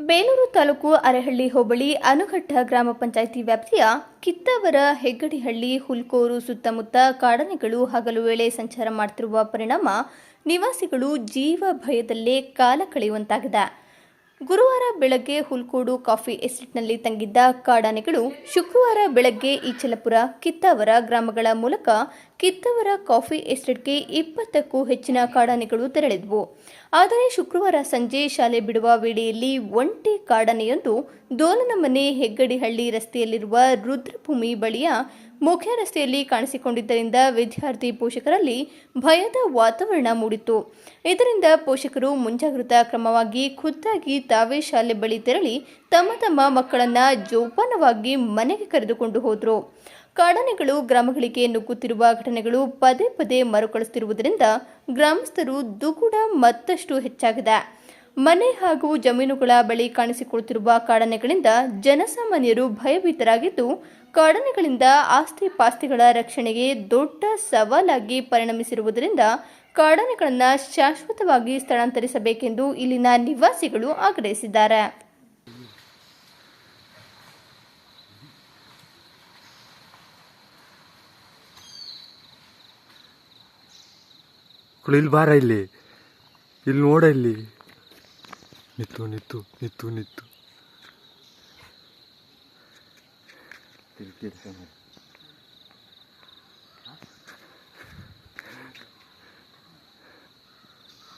ಬೇಲೂರು ತಾಲೂಕು ಅರೆಹಳ್ಳಿ ಹೋಬಳಿ ಅನುಘಟ್ಟ ಗ್ರಾಮ ಪಂಚಾಯಿತಿ ವ್ಯಾಪ್ತಿಯ ಕಿತ್ತವರ ಹೆಗ್ಗಡಿಹಳ್ಳಿ ಹುಲ್ಕೋರು ಸುತ್ತಮುತ್ತ ಕಾಡಾನೆಗಳು ಹಗಲು ವೇಳೆ ಸಂಚಾರ ಮಾಡುತ್ತಿರುವ ಪರಿಣಾಮ ನಿವಾಸಿಗಳು ಜೀವ ಭಯದಲ್ಲೇ ಕಾಲ ಕಳೆಯುವಂತಾಗಿದೆ. ಗುರುವಾರ ಬೆಳಗ್ಗೆ ಹುಲ್ಕೋಡು ಕಾಫಿ ಎಸ್ಟೇಟ್ನಲ್ಲಿ ತಂಗಿದ್ದ ಕಾಡಾನೆಗಳು ಶುಕ್ರವಾರ ಬೆಳಗ್ಗೆ ಈಚಲಪುರ, ಕಿತ್ತವರ ಗ್ರಾಮಗಳ ಮೂಲಕ ಕಿತ್ತವರ ಕಾಫಿ ಎಸ್ಟೇಟ್ಗೆ 20ಕ್ಕೂ ಹೆಚ್ಚಿನ ಕಾಡಾನೆಗಳು ತೆರಳಿದವು. ಆದರೆ ಶುಕ್ರವಾರ ಸಂಜೆ ಶಾಲೆ ಬಿಡುವ ವೇಳೆಯಲ್ಲಿ ಒಂಟಿ ಕಾಡಾನೆಯೊಂದು ದೋಲನಮನೆ ಹೆಗ್ಗಡಿಹಳ್ಳಿ ರಸ್ತೆಯಲ್ಲಿರುವ ರುದ್ರಭೂಮಿ ಬಳಿಯ ಮುಖ್ಯ ರಸ್ತೆಯಲ್ಲಿ ಕಾಣಿಸಿಕೊಂಡಿದ್ದರಿಂದ ವಿದ್ಯಾರ್ಥಿ ಪೋಷಕರಲ್ಲಿ ಭಯದ ವಾತಾವರಣ ಮೂಡಿತು. ಇದರಿಂದ ಪೋಷಕರು ಮುಂಜಾಗ್ರತಾ ಕ್ರಮವಾಗಿ ಖುದ್ದಾಗಿ ತಾವೇ ಶಾಲೆ ಬಳಿ ತೆರಳಿ ತಮ್ಮ ಮಕ್ಕಳನ್ನ ಜೋಪಾನವಾಗಿ ಮನೆಗೆ ಕರೆದುಕೊಂಡು ಹೋದರು. ಕಾಡಾನೆಗಳು ಗ್ರಾಮಗಳಿಗೆ ನುಗ್ಗುತ್ತಿರುವ ಘಟನೆಗಳು ಪದೇ ಮರುಕಳಿಸುತ್ತಿರುವುದರಿಂದ ಗ್ರಾಮಸ್ಥರು ದುಗುಡ ಮತ್ತಷ್ಟು ಹೆಚ್ಚಾಗಿದೆ. ಮನೆ ಹಾಗೂ ಜಮೀನುಗಳ ಬಳಿ ಕಾಣಿಸಿಕೊಳ್ಳುತ್ತಿರುವ ಕಾಡಾನೆಗಳಿಂದ ಜನಸಾಮಾನ್ಯರು ಭಯಭೀತರಾಗಿದ್ದು, ಕಾಡಾನೆಗಳಿಂದ ಆಸ್ತಿ ಪಾಸ್ತಿಗಳ ರಕ್ಷಣೆಗೆ ದೊಡ್ಡ ಸವಾಲಾಗಿ ಪರಿಣಮಿಸಿರುವುದರಿಂದ ಕಾಡಾನೆಗಳನ್ನು ಶಾಶ್ವತವಾಗಿ ಸ್ಥಳಾಂತರಿಸಬೇಕೆಂದು ಇಲ್ಲಿನ ನಿವಾಸಿಗಳು ಆಗ್ರಹಿಸಿದ್ದಾರೆ. ಇಲ್ಲಿ ಬಾರ, ಇಲ್ಲಿ ನೋಡ, ಇಲ್ಲಿ ನಿತ್ತು